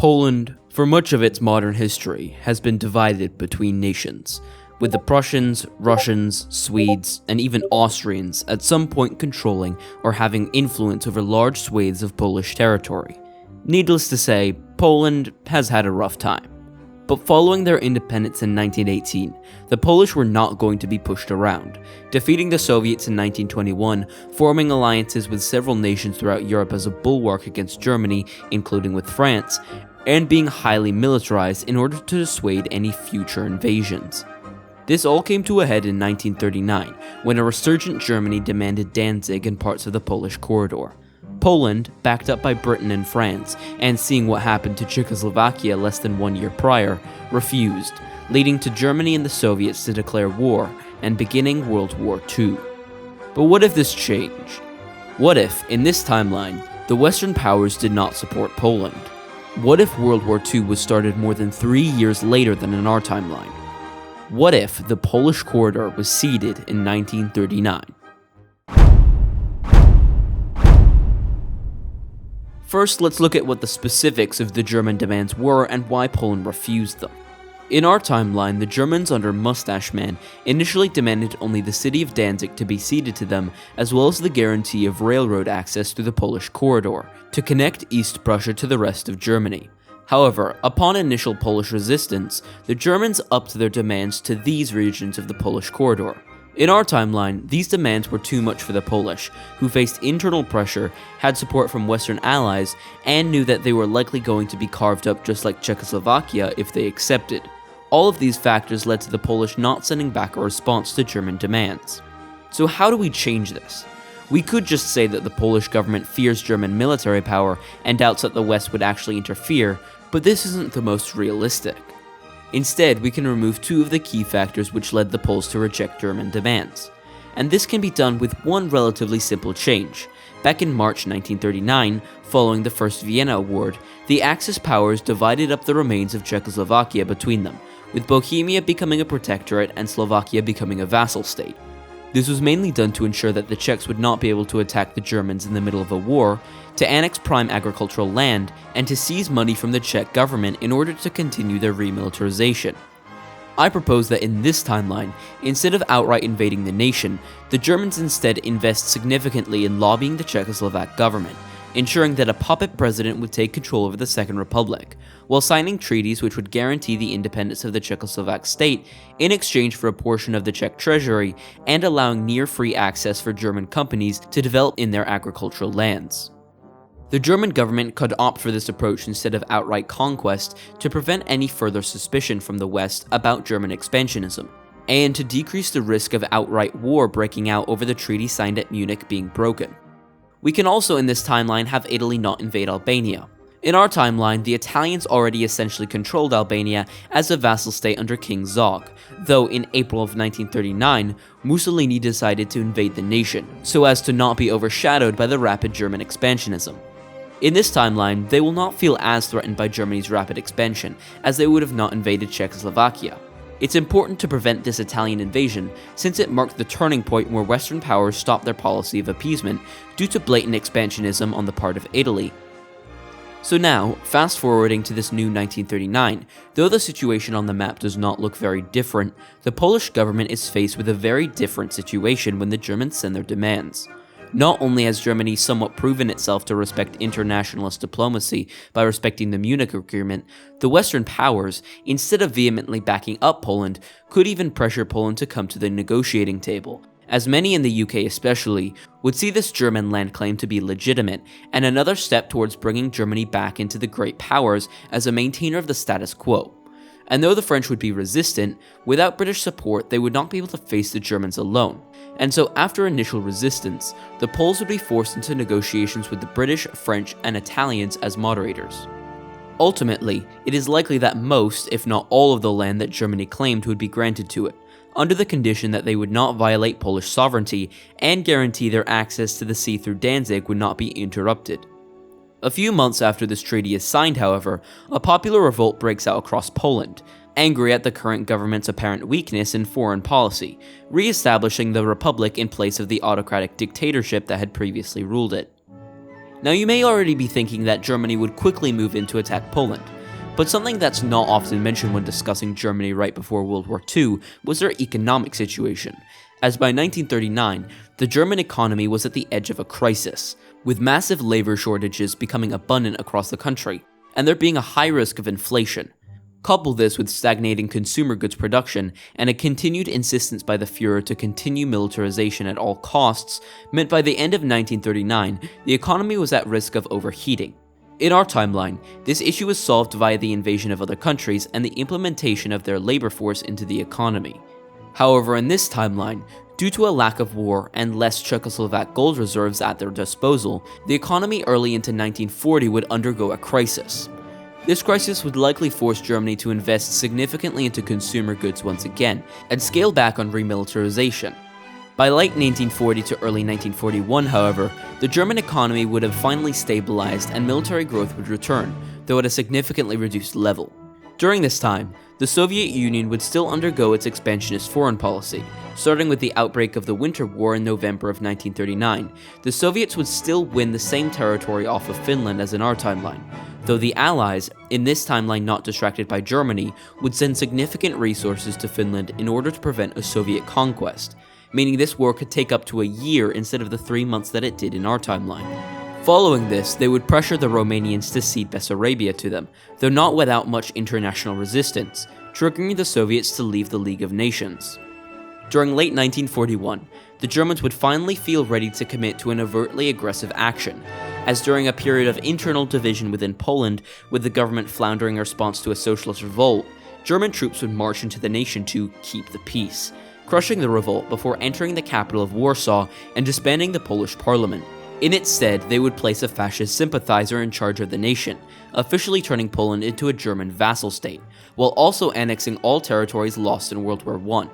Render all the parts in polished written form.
Poland, for much of its modern history, has been divided between nations, with the Prussians, Russians, Swedes, and even Austrians at some point controlling or having influence over large swathes of Polish territory. Needless to say, Poland has had a rough time. But following their independence in 1918, the Polish were not going to be pushed around, defeating the Soviets in 1921, forming alliances with several nations throughout Europe as a bulwark against Germany, including with France, and being highly militarized in order to dissuade any future invasions. This all came to a head in 1939, when a resurgent Germany demanded Danzig and parts of the Polish corridor. Poland, backed up by Britain and France, and seeing what happened to Czechoslovakia less than 1 year prior, refused, leading to Germany and the Soviets to declare war and beginning World War II. But what if this changed? What if, in this timeline, the Western powers did not support Poland? What if World War II was started more than 3 years later than in our timeline? What if the Polish corridor was ceded in 1939? First, let's look at what the specifics of the German demands were and why Poland refused them. In our timeline, the Germans under Mustache Man initially demanded only the city of Danzig to be ceded to them, as well as the guarantee of railroad access through the Polish corridor, to connect East Prussia to the rest of Germany. However, upon initial Polish resistance, the Germans upped their demands to these regions of the Polish corridor. In our timeline, these demands were too much for the Polish, who faced internal pressure, had support from Western allies, and knew that they were likely going to be carved up just like Czechoslovakia if they accepted. All of these factors led to the Polish not sending back a response to German demands. So how do we change this? We could just say that the Polish government fears German military power and doubts that the West would actually interfere, but this isn't the most realistic. Instead, we can remove two of the key factors which led the Poles to reject German demands. And this can be done with one relatively simple change. Back in March 1939, following the First Vienna Award, the Axis powers divided up the remains of Czechoslovakia between them, with Bohemia becoming a protectorate and Slovakia becoming a vassal state. This was mainly done to ensure that the Czechs would not be able to attack the Germans in the middle of a war, to annex prime agricultural land, and to seize money from the Czech government in order to continue their remilitarization. I propose that in this timeline, instead of outright invading the nation, the Germans instead invest significantly in lobbying the Czechoslovak government, ensuring that a puppet president would take control over the Second Republic, while signing treaties which would guarantee the independence of the Czechoslovak state in exchange for a portion of the Czech treasury and allowing near-free access for German companies to develop in their agricultural lands. The German government could opt for this approach instead of outright conquest to prevent any further suspicion from the West about German expansionism, and to decrease the risk of outright war breaking out over the treaty signed at Munich being broken. We can also in this timeline have Italy not invade Albania. In our timeline, the Italians already essentially controlled Albania as a vassal state under King Zog, though in April of 1939, Mussolini decided to invade the nation, so as to not be overshadowed by the rapid German expansionism. In this timeline, they will not feel as threatened by Germany's rapid expansion, as they would have not invaded Czechoslovakia. It's important to prevent this Italian invasion, since it marked the turning point where Western powers stopped their policy of appeasement due to blatant expansionism on the part of Italy. So now, fast forwarding to this new 1939, though the situation on the map does not look very different, the Polish government is faced with a very different situation when the Germans send their demands. Not only has Germany somewhat proven itself to respect internationalist diplomacy by respecting the Munich Agreement, the Western powers, instead of vehemently backing up Poland, could even pressure Poland to come to the negotiating table, as many in the UK especially would see this German land claim to be legitimate and another step towards bringing Germany back into the great powers as a maintainer of the status quo. And though the French would be resistant, without British support they would not be able to face the Germans alone. And so after initial resistance, the Poles would be forced into negotiations with the British, French, and Italians as moderators. Ultimately, it is likely that most, if not all of the land that Germany claimed would be granted to it, under the condition that they would not violate Polish sovereignty and guarantee their access to the sea through Danzig would not be interrupted. A few months after this treaty is signed, however, a popular revolt breaks out across Poland, angry at the current government's apparent weakness in foreign policy, re-establishing the republic in place of the autocratic dictatorship that had previously ruled it. Now you may already be thinking that Germany would quickly move in to attack Poland, but something that's not often mentioned when discussing Germany right before World War II was their economic situation, as by 1939, the German economy was at the edge of a crisis, with massive labor shortages becoming abundant across the country, and there being a high risk of inflation. Couple this with stagnating consumer goods production and a continued insistence by the Führer to continue militarization at all costs meant by the end of 1939, the economy was at risk of overheating. In our timeline, this issue was solved via the invasion of other countries and the implementation of their labor force into the economy. However, in this timeline, due to a lack of war and less Czechoslovak gold reserves at their disposal, the economy early into 1940 would undergo a crisis. This crisis would likely force Germany to invest significantly into consumer goods once again, and scale back on remilitarization. By late 1940 to early 1941, however, the German economy would have finally stabilized and military growth would return, though at a significantly reduced level. During this time, the Soviet Union would still undergo its expansionist foreign policy. Starting with the outbreak of the Winter War in November of 1939, the Soviets would still win the same territory off of Finland as in our timeline, though the Allies, in this timeline not distracted by Germany, would send significant resources to Finland in order to prevent a Soviet conquest, meaning this war could take up to a year instead of the 3 months that it did in our timeline. Following this, they would pressure the Romanians to cede Bessarabia to them, though not without much international resistance, triggering the Soviets to leave the League of Nations. During late 1941, the Germans would finally feel ready to commit to an overtly aggressive action, as during a period of internal division within Poland, with the government floundering in response to a socialist revolt, German troops would march into the nation to keep the peace, crushing the revolt before entering the capital of Warsaw and disbanding the Polish parliament. In its stead, they would place a fascist sympathizer in charge of the nation, officially turning Poland into a German vassal state, while also annexing all territories lost in World War I.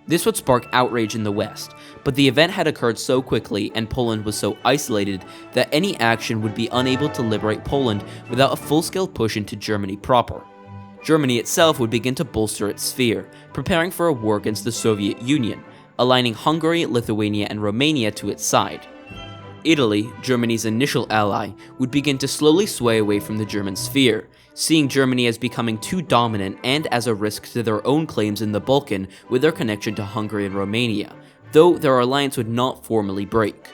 This would spark outrage in the West, but the event had occurred so quickly and Poland was so isolated that any action would be unable to liberate Poland without a full-scale push into Germany proper. Germany itself would begin to bolster its sphere, preparing for a war against the Soviet Union, aligning Hungary, Lithuania, and Romania to its side. Italy, Germany's initial ally, would begin to slowly sway away from the German sphere, seeing Germany as becoming too dominant and as a risk to their own claims in the Balkan with their connection to Hungary and Romania, though their alliance would not formally break.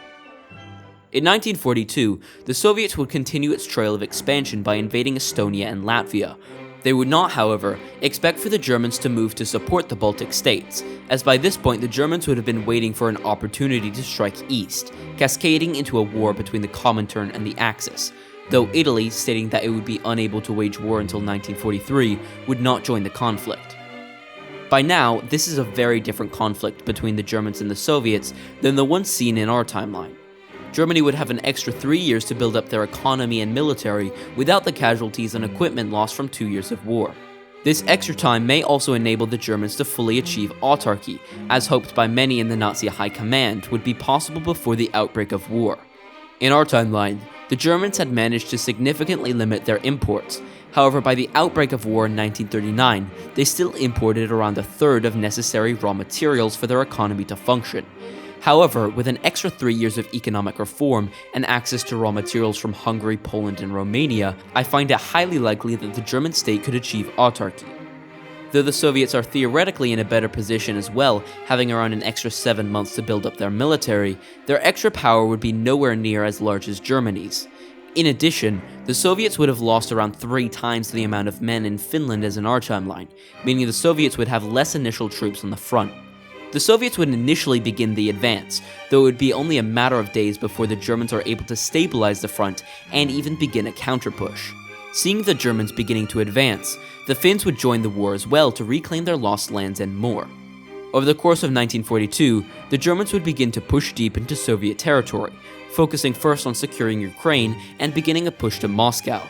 In 1942, the Soviets would continue its trail of expansion by invading Estonia and Latvia. They would not, however, expect for the Germans to move to support the Baltic states, as by this point the Germans would have been waiting for an opportunity to strike east, cascading into a war between the Comintern and the Axis, though Italy, stating that it would be unable to wage war until 1943, would not join the conflict. By now, this is a very different conflict between the Germans and the Soviets than the one seen in our timeline. Germany would have an extra 3 years to build up their economy and military without the casualties and equipment lost from 2 years of war. This extra time may also enable the Germans to fully achieve autarky, as hoped by many in the Nazi high command would be possible before the outbreak of war. In our timeline, the Germans had managed to significantly limit their imports. However, by the outbreak of war in 1939, they still imported around a third of necessary raw materials for their economy to function. However, with an extra 3 years of economic reform and access to raw materials from Hungary, Poland, and Romania, I find it highly likely that the German state could achieve autarky. Though the Soviets are theoretically in a better position as well, having around an extra 7 months to build up their military, their extra power would be nowhere near as large as Germany's. In addition, the Soviets would have lost around 3 times the amount of men in Finland as in our timeline, meaning the Soviets would have less initial troops on the front. The Soviets would initially begin the advance, though it would be only a matter of days before the Germans are able to stabilize the front and even begin a counterpush. Seeing the Germans beginning to advance, the Finns would join the war as well to reclaim their lost lands and more. Over the course of 1942, the Germans would begin to push deep into Soviet territory, focusing first on securing Ukraine and beginning a push to Moscow.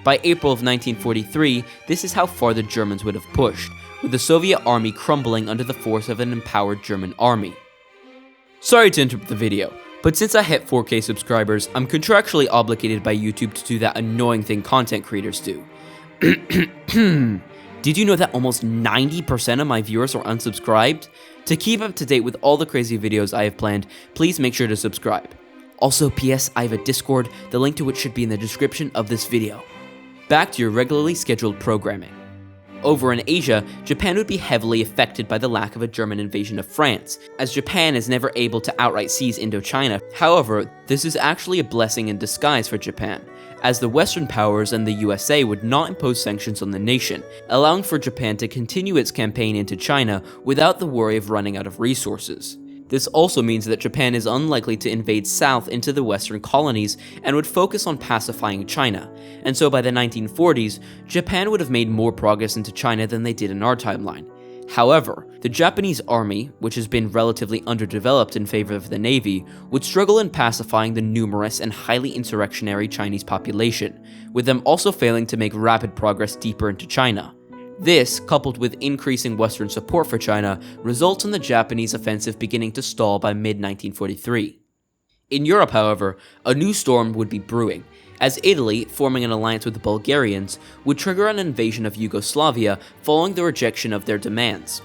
By April of 1943, this is how far the Germans would have pushed, with the Soviet army crumbling under the force of an empowered German army. Sorry to interrupt the video, but since I hit 4K subscribers, I'm contractually obligated by YouTube to do that annoying thing content creators do. Did you know that almost 90% of my viewers are unsubscribed? To keep up to date with all the crazy videos I have planned, please make sure to subscribe. Also, PS, I have a Discord, the link to which should be in the description of this video. Back to your regularly scheduled programming. Over in Asia, Japan would be heavily affected by the lack of a German invasion of France, as Japan is never able to outright seize Indochina. However, this is actually a blessing in disguise for Japan, as the Western powers and the USA would not impose sanctions on the nation, allowing for Japan to continue its campaign into China without the worry of running out of resources. This also means that Japan is unlikely to invade south into the Western colonies and would focus on pacifying China, and so by the 1940s, Japan would have made more progress into China than they did in our timeline. However, the Japanese army, which has been relatively underdeveloped in favor of the navy, would struggle in pacifying the numerous and highly insurrectionary Chinese population, with them also failing to make rapid progress deeper into China. This, coupled with increasing Western support for China, results in the Japanese offensive beginning to stall by mid-1943. In Europe, however, a new storm would be brewing, as Italy, forming an alliance with the Bulgarians, would trigger an invasion of Yugoslavia following the rejection of their demands.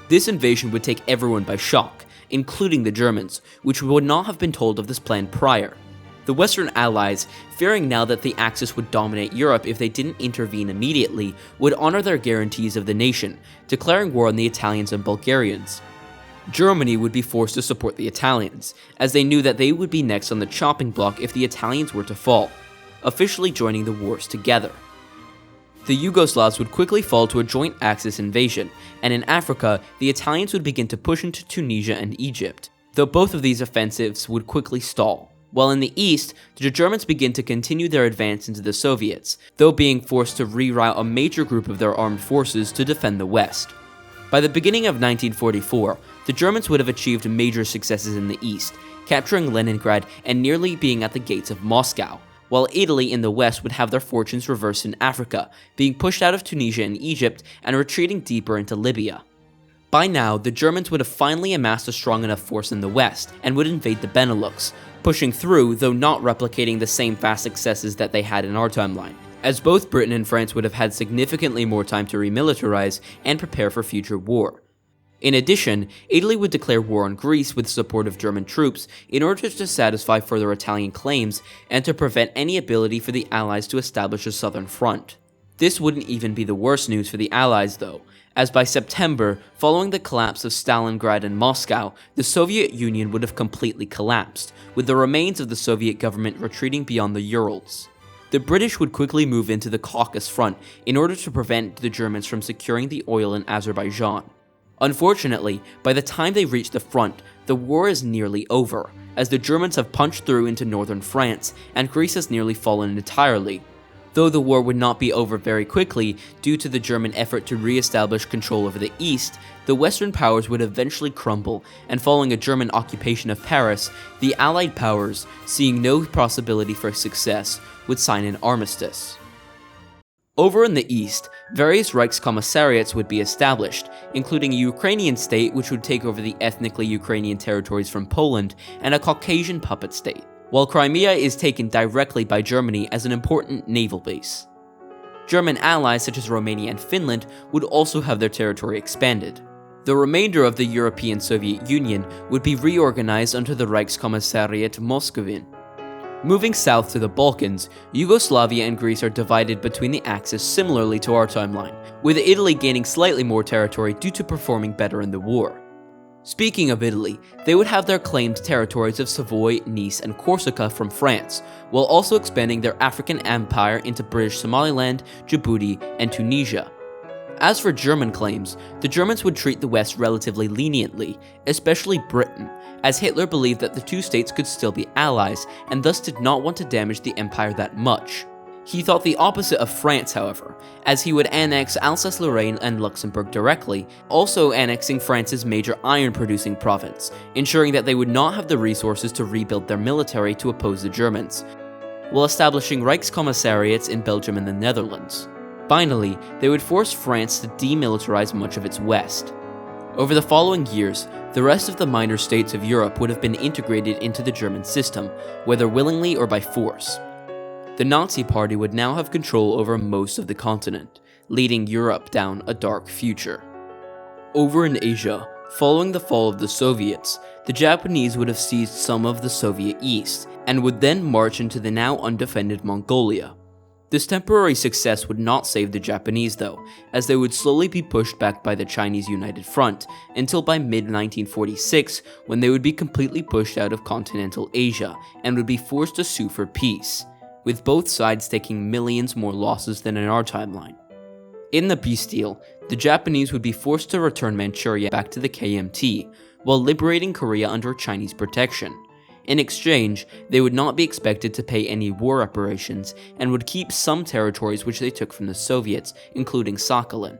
This invasion would take everyone by shock, including the Germans, which would not have been told of this plan prior. The Western Allies, fearing now that the Axis would dominate Europe if they didn't intervene immediately, would honor their guarantees of the nation, declaring war on the Italians and Bulgarians. Germany would be forced to support the Italians, as they knew that they would be next on the chopping block if the Italians were to fall, officially joining the wars together. The Yugoslavs would quickly fall to a joint Axis invasion, and in Africa, the Italians would begin to push into Tunisia and Egypt, though both of these offensives would quickly stall. While in the east, the Germans begin to continue their advance into the Soviets, though being forced to reroute a major group of their armed forces to defend the west. By the beginning of 1944, the Germans would have achieved major successes in the east, capturing Leningrad and nearly being at the gates of Moscow, while Italy in the west would have their fortunes reversed in Africa, being pushed out of Tunisia and Egypt and retreating deeper into Libya. By now, the Germans would have finally amassed a strong enough force in the west and would invade the Benelux, pushing through, though not replicating the same fast successes that they had in our timeline, as both Britain and France would have had significantly more time to remilitarize and prepare for future war. In addition, Italy would declare war on Greece with support of German troops in order to satisfy further Italian claims and to prevent any ability for the Allies to establish a southern front. This wouldn't even be the worst news for the Allies though, as by September, following the collapse of Stalingrad and Moscow, the Soviet Union would have completely collapsed, with the remains of the Soviet government retreating beyond the Urals. The British would quickly move into the Caucasus front in order to prevent the Germans from securing the oil in Azerbaijan. Unfortunately, by the time they reach the front, the war is nearly over, as the Germans have punched through into northern France and Greece has nearly fallen entirely. Though the war would not be over very quickly due to the German effort to re-establish control over the east, the Western powers would eventually crumble, and following a German occupation of Paris, the Allied powers, seeing no possibility for success, would sign an armistice. Over in the east, various Reichskommissariats would be established, including a Ukrainian state which would take over the ethnically Ukrainian territories from Poland, and a Caucasian puppet state, while Crimea is taken directly by Germany as an important naval base. German allies such as Romania and Finland would also have their territory expanded. The remainder of the European Soviet Union would be reorganized under the Reichskommissariat Moscovite. Moving south to the Balkans, Yugoslavia and Greece are divided between the Axis similarly to our timeline, with Italy gaining slightly more territory due to performing better in the war. Speaking of Italy, they would have their claimed territories of Savoy, Nice, and Corsica from France, while also expanding their African empire into British Somaliland, Djibouti, and Tunisia. As for German claims, the Germans would treat the West relatively leniently, especially Britain, as Hitler believed that the two states could still be allies and thus did not want to damage the empire that much. He thought the opposite of France, however, as he would annex Alsace-Lorraine and Luxembourg directly, also annexing France's major iron-producing province, ensuring that they would not have the resources to rebuild their military to oppose the Germans, while establishing Reichskommissariats in Belgium and the Netherlands. Finally, they would force France to demilitarize much of its west. Over the following years, the rest of the minor states of Europe would have been integrated into the German system, whether willingly or by force. The Nazi Party would now have control over most of the continent, leading Europe down a dark future. Over in Asia, Following the fall of the Soviets, the Japanese would have seized some of the Soviet East, and would then march into the now undefended Mongolia. This temporary success would not save the Japanese though, as they would slowly be pushed back by the Chinese United Front, until by mid-1946, when they would be completely pushed out of continental Asia, and would be forced to sue for peace, with both sides taking millions more losses than in our timeline. In the peace deal, the Japanese would be forced to return Manchuria back to the KMT, while liberating Korea under Chinese protection. In exchange, they would not be expected to pay any war reparations, and would keep some territories which they took from the Soviets, including Sakhalin.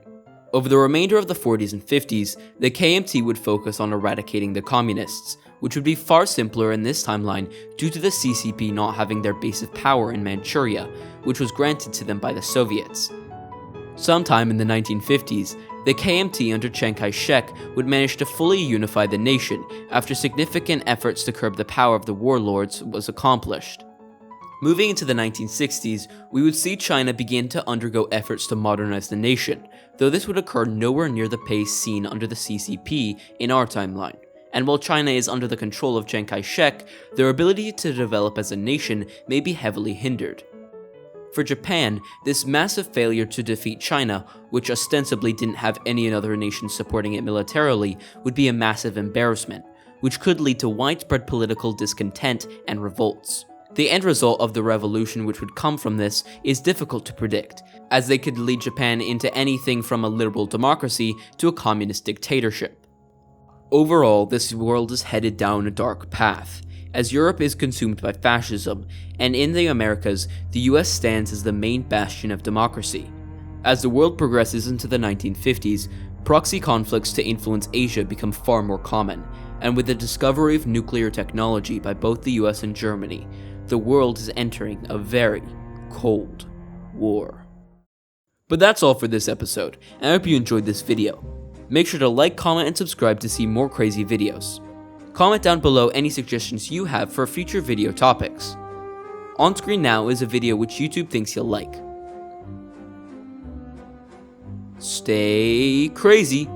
Over the remainder of the 40s and 50s, the KMT would focus on eradicating the communists, which would be far simpler in this timeline due to the CCP not having their base of power in Manchuria, which was granted to them by the Soviets. Sometime in the 1950s, the KMT under Chiang Kai-shek would manage to fully unify the nation after significant efforts to curb the power of the warlords was accomplished. Moving into the 1960s, we would see China begin to undergo efforts to modernize the nation, though this would occur nowhere near the pace seen under the CCP in our timeline. And while China is under the control of Chiang Kai-shek, their ability to develop as a nation may be heavily hindered. For Japan, this massive failure to defeat China, which ostensibly didn't have any other nation supporting it militarily, would be a massive embarrassment, which could lead to widespread political discontent and revolts. The end result of the revolution which would come from this is difficult to predict, as they could lead Japan into anything from a liberal democracy to a communist dictatorship. Overall, this world is headed down a dark path, as Europe is consumed by fascism, and in the Americas, the US stands as the main bastion of democracy. As the world progresses into the 1950s, proxy conflicts to influence Asia become far more common, and with the discovery of nuclear technology by both the US and Germany, the world is entering a very cold war. But that's all for this episode, and I hope you enjoyed this video. Make sure to like, comment, and subscribe to see more crazy videos. Comment down below any suggestions you have for future video topics. On screen now is a video which YouTube thinks you'll like. Stay crazy!